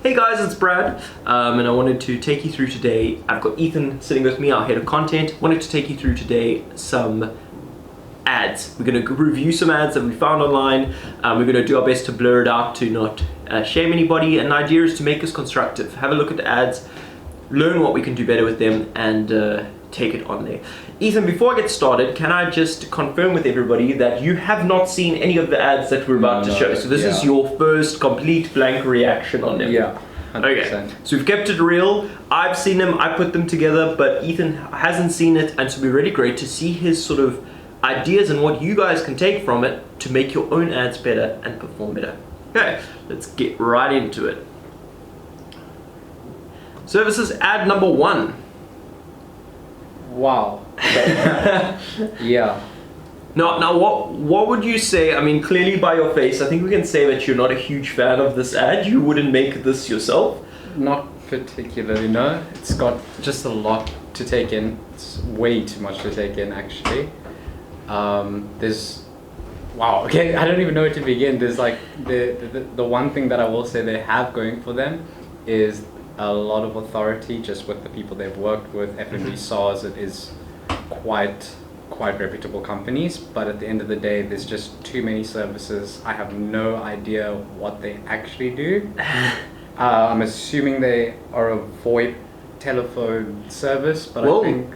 Hey guys, it's Brad, and I wanted to take you through today. I've got Ethan sitting with me, our head of content. Wanted to take you through today some ads. We're going to review some ads that we found online. We're going to do our best to blur it out to not shame anybody, and the idea is to make us constructive. Have a look at the ads, learn what we can do better with them, and take it on there. Ethan, before I get started, can I just confirm with everybody that you have not seen any of the ads that we're about to show? So this is your first complete blank reaction on them. Yeah, 100%. Okay, so we've kept it real. I've seen them, I put them together, but Ethan hasn't seen it, and so it'll be really great to see his sort of ideas and what you guys can take from it to make your own ads better and perform better. Okay, let's get right into it. Services ad number 1. Wow. Yeah. Now, what would you say? I mean, clearly by your face, I think we can say that you're not a huge fan of this ad. You wouldn't make this yourself. Not particularly, no. It's got just a lot to take in. It's way too much to take in, actually. Wow, okay, I don't even know where to begin. There's like, the one thing that I will say they have going for them is a lot of authority just with the people they've worked with. FNB SARS, it is quite reputable companies, but at the end of the day, there's just too many services. I have no idea what they actually do. I'm assuming they are a VoIP telephone service, but Whoa. I think...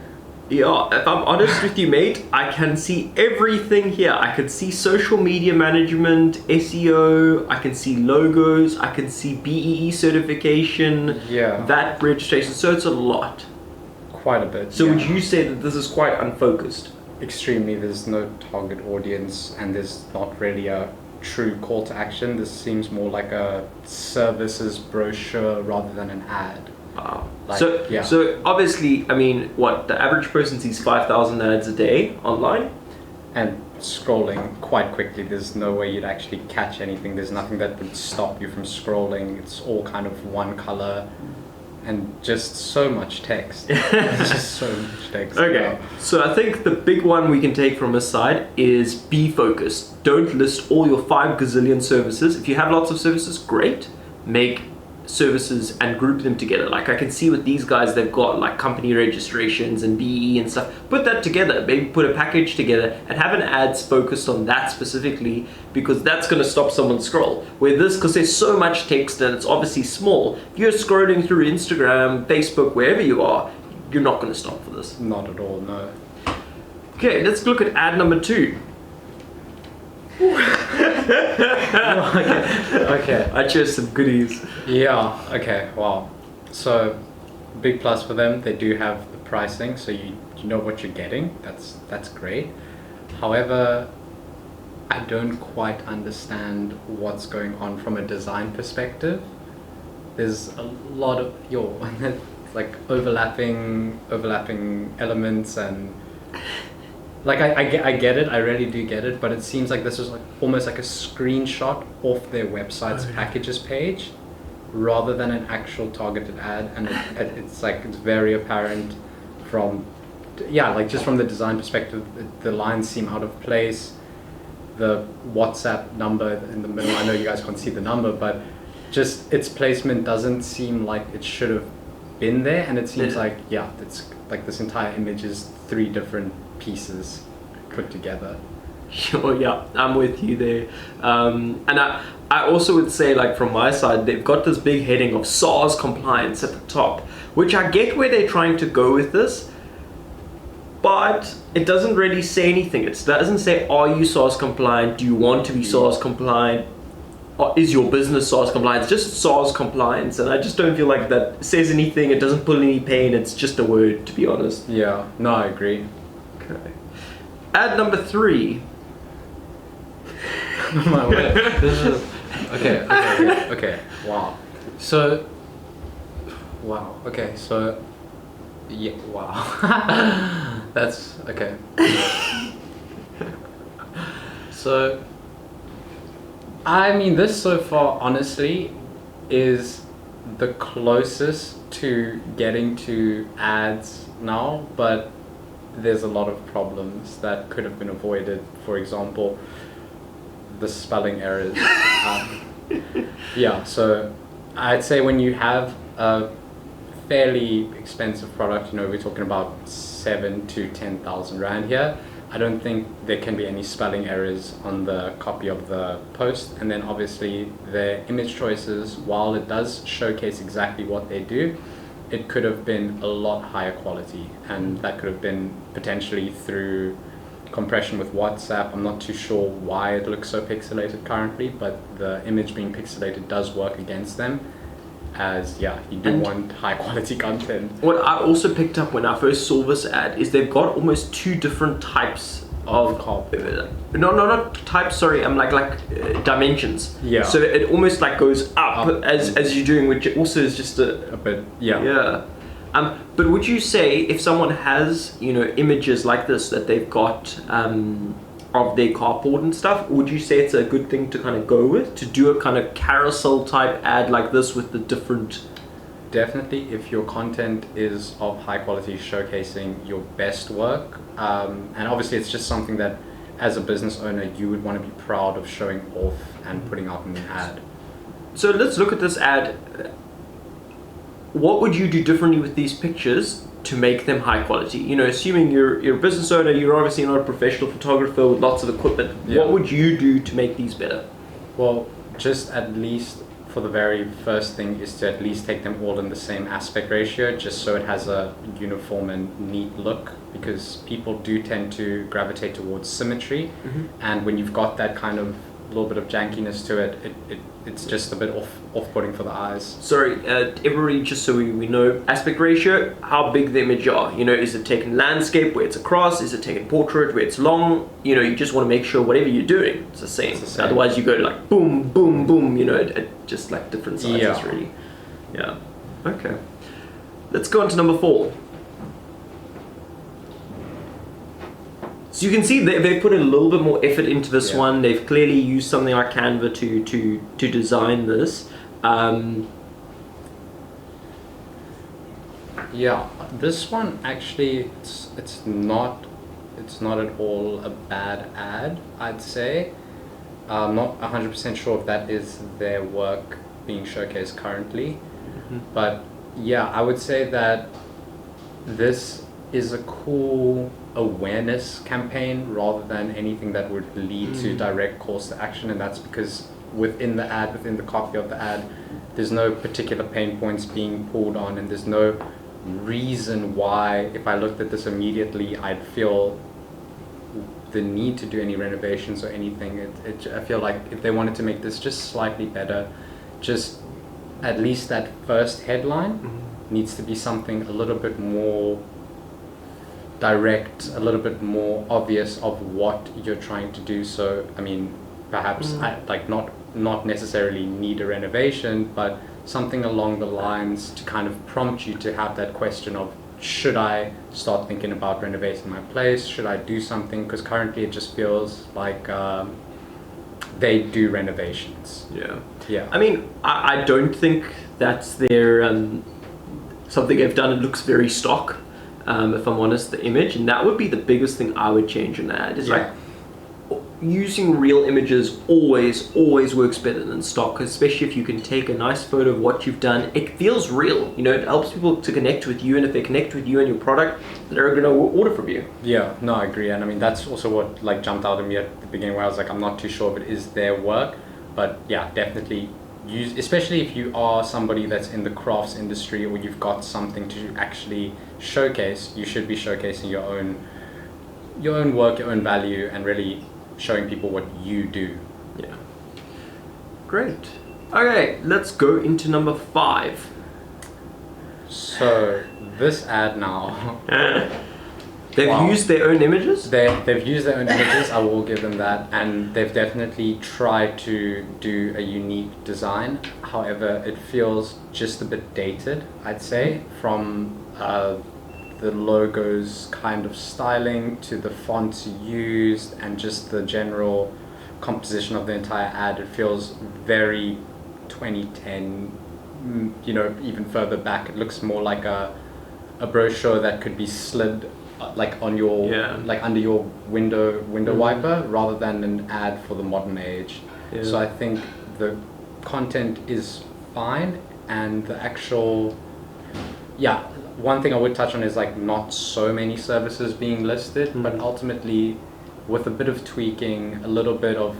Yeah, if I'm honest with you, mate, I can see everything here. I can see social media management, SEO, I can see logos, I can see BEE certification, Yeah. VAT registration, so it's a lot. Quite a bit. So yeah. would you say that this is quite unfocused? Extremely. There's no target audience, and there's not really a true call to action. This seems more like a services brochure rather than an ad. Wow. Like, So yeah. so obviously, I mean, what, the average person sees 5,000 ads a day online? And scrolling quite quickly. There's no way you'd actually catch anything. There's nothing that would stop you from scrolling. It's all kind of one color and just so much text. It's just so much text. Okay, Yeah. so I think the big one we can take from this side is be focused. Don't list all your 5 gazillion services. If you have lots of services, great. Make services and group them together. Like I can see with these guys, they've got like company registrations and BE and stuff. Put that together, maybe put a package together and have an ads focused on that specifically, because that's going to stop someone scroll. Where this, because there's so much text and it's obviously small, if you're scrolling through Instagram, Facebook, wherever you are, you're not going to stop for this. Not at all, no. Okay, let's look at ad number 2. Okay. I chose some goodies. Yeah, okay, wow. So, big plus for them, they do have the pricing, so you know what you're getting. That's great. However, I don't quite understand what's going on from a design perspective. There's a lot of like overlapping elements, and like I get it, I really do get it, but it seems like this is like almost like a screenshot off their website's packages page rather than an actual targeted ad, and it's very apparent from just from the design perspective. The lines seem out of place. The WhatsApp number in the middle, I know you guys can't see the number, but just its placement doesn't seem like it should have been there, and it seems like it's like this entire image is 3 different pieces put together. Sure, yeah, I'm with you there. And I also would say, like from my side, they've got this big heading of SARS compliance at the top, which I get where they're trying to go with this, but it doesn't really say anything. It doesn't say, are you SARS compliant? Do you want to be SARS compliant? Or is your business SARS compliant? It's just SARS compliance, and I just don't feel like that says anything. It doesn't pull any pain. It's just a word, to be honest. Yeah, no, I agree. Okay. Ad number 3. My word. This is okay. Wow. So, wow. Okay. So, yeah. Wow. That's okay. So, I mean, this so far, honestly, is the closest to getting to ads now, but there's a lot of problems that could have been avoided. For example, the spelling errors. Yeah, so I'd say when you have a fairly expensive product, we're talking about 7 to 10,000 rand here. I don't think there can be any spelling errors on the copy of the post. And then obviously the image choices, while it does showcase exactly what they do, it could have been a lot higher quality, and that could have been potentially through compression with WhatsApp. I'm not too sure why it looks so pixelated currently, but the image being pixelated does work against them, as you do want high quality content. What I also picked up when I first saw this ad is they've got almost two different types of not types, sorry, dimensions. Yeah. So it almost like goes up as you're doing, which also is just A bit, yeah. Yeah. But would you say if someone has, images like this that they've got of their carport and stuff, would you say it's a good thing to kind of go with, to do a kind of carousel type ad like this with the different... Definitely, if your content is of high quality, showcasing your best work, and obviously it's just something that as a business owner you would want to be proud of showing off and putting out in an ad. So let's look at this ad. What would you do differently with these pictures to make them high quality? Assuming you're a business owner, you're obviously not a professional photographer with lots of equipment. Yeah. What would you do to make these better? Well, just at least for the very first thing is to at least take them all in the same aspect ratio, just so it has a uniform and neat look, because people do tend to gravitate towards symmetry. Mm-hmm. And when you've got that kind of little bit of jankiness to it, it's just a bit off-putting for the eyes. Sorry, everybody, just so we know, aspect ratio, how big the image are. Is it taken landscape where it's across? Is it taken portrait where it's long? You just want to make sure whatever you're doing, it's the same. Otherwise you go like boom, boom, boom, at just like different sizes, really. Yeah. Okay. Let's go on to number 4. So you can see they've put a little bit more effort into this one. They've clearly used something like Canva to design this. This one actually it's not at all a bad ad, I'd say. I'm not 100% sure if that is their work being showcased currently. Mm-hmm. But I would say that this is a cool awareness campaign rather than anything that would lead to direct calls to action, and that's because within the copy of the ad, there's no particular pain points being pulled on, and there's no reason why if I looked at this immediately I'd feel the need to do any renovations or anything. I feel like if they wanted to make this just slightly better, just at least that first headline needs to be something a little bit more direct, a little bit more obvious of what you're trying to do. So perhaps not necessarily need a renovation, but something along the lines to kind of prompt you to have that question of, should I start thinking about renovating my place? Should I do something? Because currently it just feels like they do renovations. Yeah. I don't think that's their something they've done. It looks very stock. If I'm honest, the image, and that would be the biggest thing I would change in that. Is like using real images always works better than stock, especially if you can take a nice photo of what you've done. It feels real, it helps people to connect with you, and if they connect with you and your product, they're going to order from you. Yeah, no, I agree. And that's also what jumped out at me at the beginning, where I was like, I'm not too sure if it is their work, but definitely use, especially if you are somebody that's in the crafts industry or you've got something to actually showcase. You should be showcasing your own work, your own value, and really showing people what you do. Yeah. Great. Okay, let's go into number 5. So this ad now. They've used their own images? They've used their own images, I will give them that, and they've definitely tried to do a unique design. However, it feels just a bit dated, I'd say, from the logo's kind of styling to the fonts used and just the general composition of the entire ad. It feels very 2010, even further back. It looks more like a brochure that could be slid on your under your window wiper, rather than an ad for the modern age. So I think the content is fine, and the actual, yeah, one thing I would touch on is like not so many services being listed, but ultimately with a bit of tweaking, a little bit of,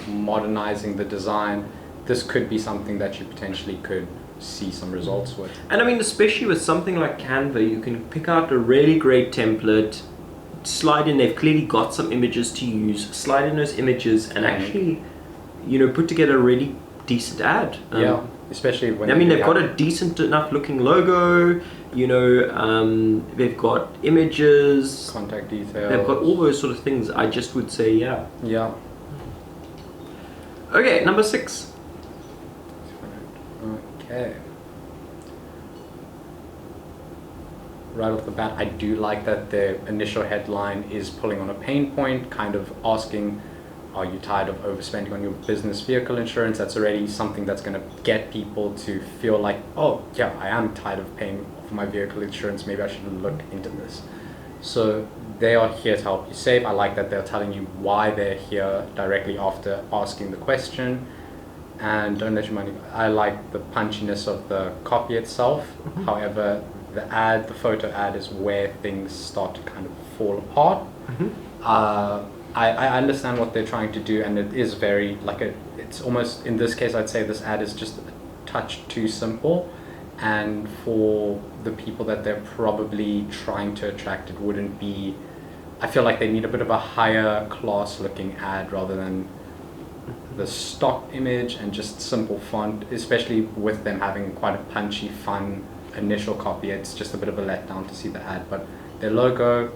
modernizing the design, this could be something that you potentially could see some results with. And I mean, especially with something like Canva, you can pick out a really great template, slide in, they've clearly got some images to use, slide in those images and actually, put together a really decent ad. Yeah, especially when they've got a decent enough looking logo, they've got images, contact details, they've got all those sort of things. I just would say, yeah. Yeah. Okay, number 6. Okay. Right off the bat, I do like that the initial headline is pulling on a pain point, kind of asking, are you tired of overspending on your business vehicle insurance? That's already something that's going to get people to feel like, oh yeah, I am tired of paying for my vehicle insurance, maybe I should look into this. So they are here to help you save. I like that they're telling you why they're here directly after asking the question. And don't let your money. I like the punchiness of the copy itself. However, the photo ad is where things start to kind of fall apart. I understand what they're trying to do, and it is very it's almost, in this case, I'd say this ad is just a touch too simple. And for the people that they're probably trying to attract, it wouldn't be, I feel like they need a bit of a higher class looking ad rather than the stock image and just simple font, especially with them having quite a punchy, fun initial copy. It's just a bit of a letdown to see the ad, but their logo,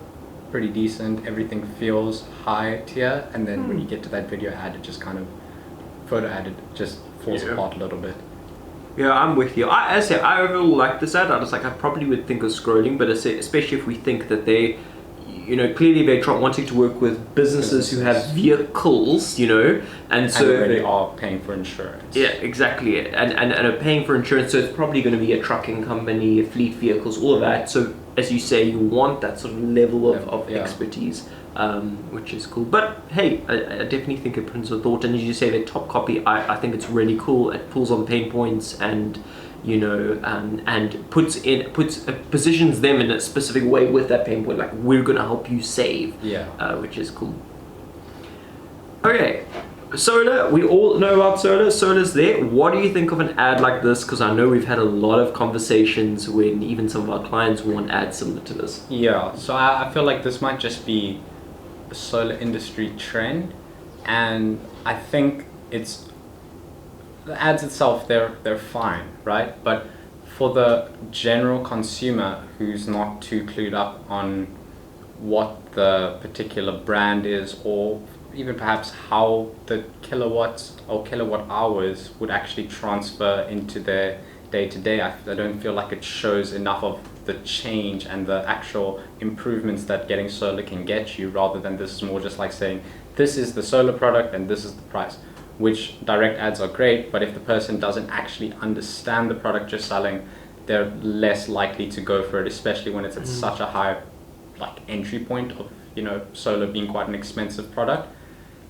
pretty decent, everything feels high tier, and then when you get to that video ad, it just kind of, photo ad, it just falls apart a little bit. Yeah, I'm with you. I overall like this ad. I probably would think of scrolling, but especially if we think that they, clearly they're wanting to work with businesses who have vehicles, and so they are paying for insurance. Yeah, exactly, and are paying for insurance. So it's probably going to be a trucking company, fleet vehicles, all of that. So as you say, you want that sort of level of expertise, which is cool. But hey, I definitely think it puts a thought. And as you say, the top copy, I think it's really cool. It pulls on pain points and and positions them in a specific way with that pain point. Like, we're gonna help you save. Which is cool. Okay. Solar, we all know about Solar. Solar's there. What do you think of an ad like this? Because I know we've had a lot of conversations when even some of our clients want ads similar to this. Yeah, so I feel like this might just be a solar industry trend, and I think it's, the ads itself, they're fine, right? But for the general consumer who's not too clued up on what the particular brand is, or even perhaps how the kilowatts or kilowatt hours would actually transfer into their day-to-day, I don't feel like it shows enough of the change and the actual improvements that getting solar can get you, rather than this is more just like saying, this is the solar product and this is the price. Which direct ads are great, but if the person doesn't actually understand the product you're selling, they're less likely to go for it, especially when it's at such a high entry point of solar being quite an expensive product.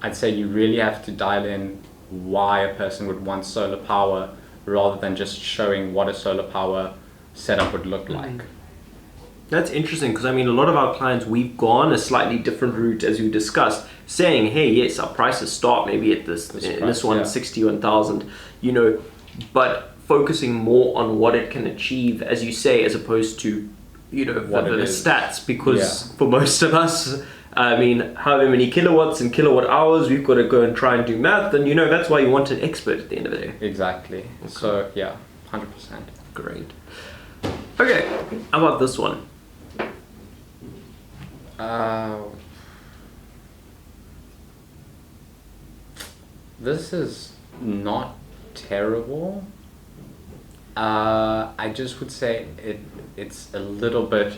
I'd say you really have to dial in why a person would want solar power, rather than just showing what a solar power setup would look like. That's interesting, because I mean, a lot of our clients, we've gone a slightly different route, as we discussed, saying, hey, yes, our prices start maybe at this one, 61,000, but focusing more on what it can achieve, as you say, as opposed to, the stats, because for most of us, I mean, however many kilowatts and kilowatt hours, we've got to go and try and do math, and that's why you want an expert at the end of the day. Exactly. Okay. So yeah, 100%. Great. Okay, how about this one? This is not terrible. I just would say it's a little bit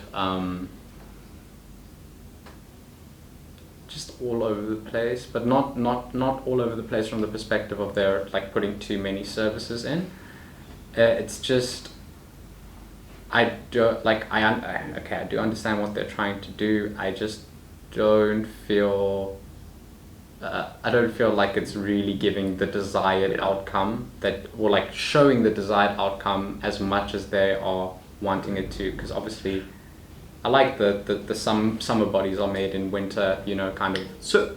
just all over the place, but not all over the place from the perspective of they're putting too many services in. It's just, I do understand what they're trying to do. I just don't feel I don't feel like it's really giving the desired outcome or like showing the desired outcome as much as they are wanting it to. Because obviously, I like the summer bodies are made in winter, you know, kind of. So,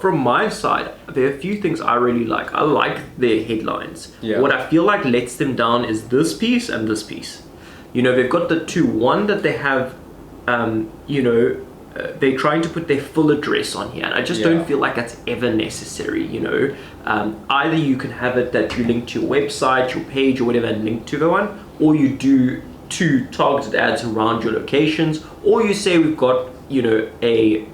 from my side, there are a few things I really like. I like their headlines. Yeah. What I feel like lets them down is this piece and this piece. You know, they've got the two. One that they have, they're trying to put their full address on here, and I just don't feel like that's ever necessary. You know, either you can have it that you link to your website, your page, or whatever, and link to the one, or you do two targeted ads around your locations, or you say we've got, you know, a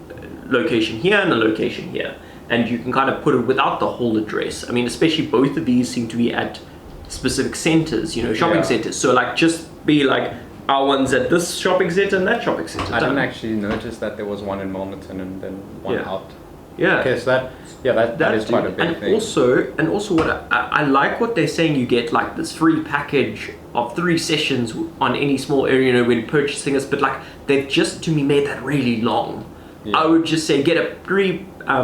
location here and a location here, and you can kind of put it without the whole address. I mean, especially both of these seem to be at specific centers, you know, shopping centers. So like, just be like, our one's at this shopping center and that shopping center. I didn't actually notice that there was one in Milnerton and then one out. Yeah. Okay, so that is quite a big thing. Also, what I like what they're saying. You get like this free package of 3 sessions on any small area, you know, when purchasing this. But like, they've just to me made that really long. Yeah. I would just say get a free. I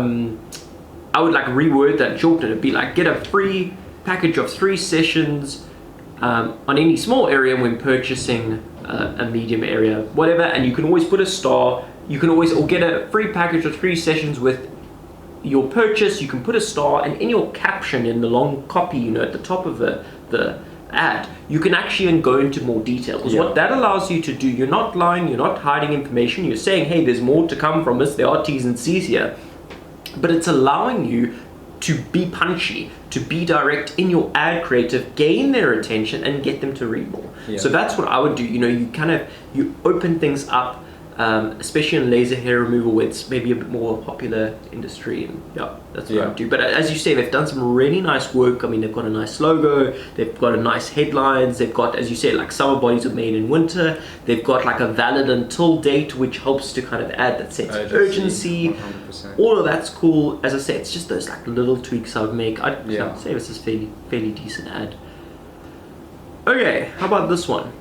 would like reword that, shorten it. It'd be like, get a free package of 3 sessions on any small area when purchasing a medium area, whatever. And you can always put a star. You can always, or get a free package of 3 sessions with your purchase. You can put a star, and in your caption, in the long copy, you know, at the top of the ad, you can actually go into more detail. Because what that allows you to do, you're not lying, you're not hiding information, you're saying, hey, there's more to come from this, there are T's and C's here. But it's allowing you to be punchy, to be direct in your ad creative, gain their attention, and get them to read more. Yeah. So that's what I would do. You know, you open things up, especially in laser hair removal, where it's maybe a bit more popular industry, and that's what I would do. But as you say, they've done some really nice work. I mean, they've got a nice logo, they've got a nice headlines, they've got, as you say, like summer bodies are made in winter, they've got like a valid until date, which helps to kind of add that sense of urgency. 100%. All of that's cool. As I say, it's just those like little tweaks I would make. I'd say this is fairly decent ad. Okay, how about this one?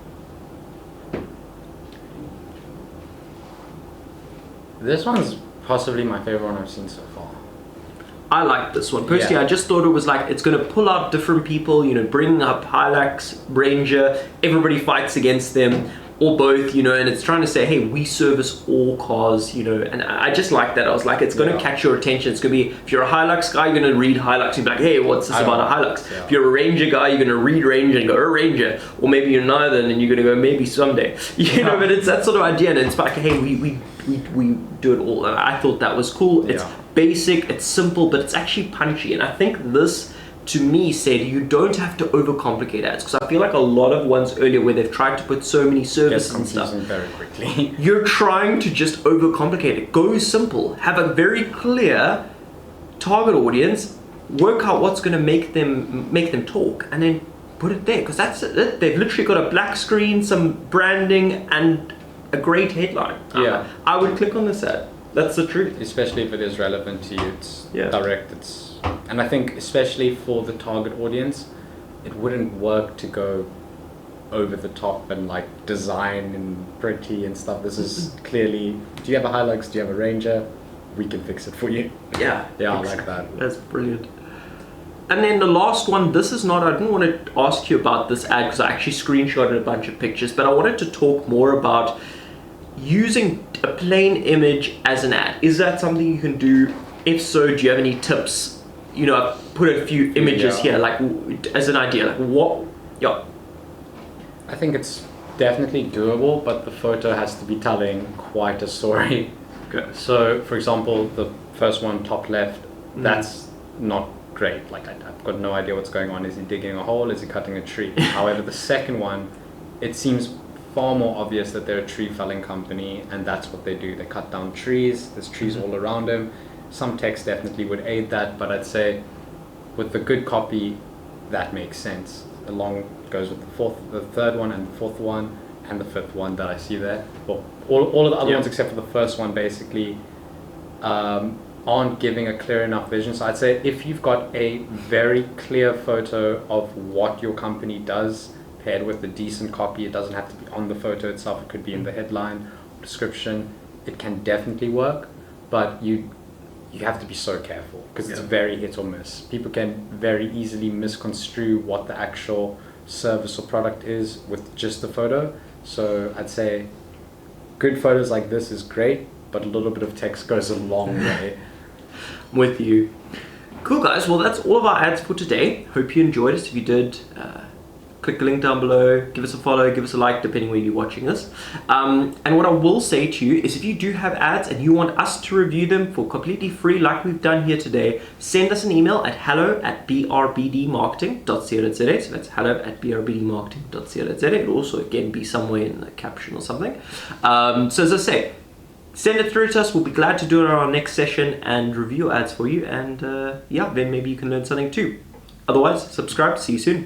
This one's possibly my favorite one I've seen so far. I like this one. Personally, I just thought it was like, it's going to pull out different people, you know, bring up Hilux, Ranger, everybody fights against them, or both, you know, and it's trying to say, hey, we service all cars, you know, and I just like that. I was like, it's going to catch your attention. It's going to be, if you're a Hilux guy, you're going to read Hilux and be like, hey, what's this about a Hilux? Yeah. If you're a Ranger guy, you're going to read Ranger and go, a Ranger. Or maybe you're neither, and you're going to go, maybe someday. You know, but it's that sort of idea, and it's like, hey, we do it all. And I thought that was cool. It's basic, it's simple, but it's actually punchy. And I think this, to me, said you don't have to overcomplicate ads, because I feel like a lot of ones earlier where they've tried to put so many services and stuff very quickly. You're trying to just overcomplicate it. Go simple. Have a very clear target audience. Work out what's going to make them talk, and then put it there. Because that's it. They've literally got a black screen, some branding, and a great headline. Yeah, I would click on this ad. That's the truth. Especially if it is relevant to you. It's direct. And I think especially for the target audience, it wouldn't work to go over the top and like design and pretty and stuff. This is clearly, do you have a Hilux? Do you have a Ranger? We can fix it for you. Yeah, I like that. That's brilliant. And then the last one, this is not, I didn't want to ask you about this ad because I actually screenshotted a bunch of pictures, but I wanted to talk more about using a plain image as an ad. Is that something you can do? If so, do you have any tips? You know, I've put a few images here, like as an idea, like what? I think it's definitely doable, but the photo has to be telling quite a story. Okay. So, for example, the first one, top left, that's not great. Like, I've got no idea what's going on. Is he digging a hole? Is he cutting a tree? However, the second one, it seems far more obvious that they're a tree felling company, and that's what they do. They cut down trees. There's trees all around them. Some text definitely would aid that, but I'd say with the good copy, that makes sense. Along goes with the third one and the fourth one and the fifth one that I see there. Well, all of the other ones except for the first one basically aren't giving a clear enough vision. So I'd say if you've got a very clear photo of what your company does, paired with a decent copy, it doesn't have to be on the photo itself, it could be in the headline, description, it can definitely work, but you you have to be so careful because it's Yeah. very hit or miss. People can very easily misconstrue what the actual service or product is with just the photo. So I'd say good photos like this is great, but a little bit of text goes a long way. I'm with you. Cool, guys. Well, that's all of our ads for today. Hope you enjoyed it. If you did, click the link down below, give us a follow, give us a like, depending where you're watching this. And what I will say to you is if you do have ads and you want us to review them for completely free, like we've done here today, send us an email at hello@brbdmarketing.co.za. So that's hello@brbdmarketing.co.za. It'll also, again, be somewhere in the caption or something. So as I say, send it through to us. We'll be glad to do it on our next session and review ads for you. And yeah, then maybe you can learn something too. Otherwise, subscribe. See you soon.